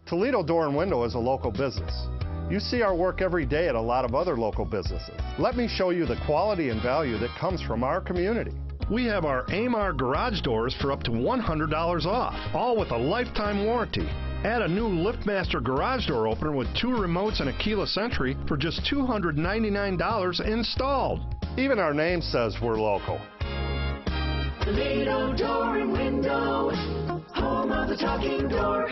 Toledo Door and Window is a local business. You see our work every day at a lot of other local businesses. Let me show you the quality and value that comes from our community. We have our Amarr garage doors for up to $100 off, all with a lifetime warranty. Add a new LiftMaster garage door opener with 2 remotes and a keyless entry for just $299 installed. Even our name says we're local. Toledo Door and Window, home of the talking door.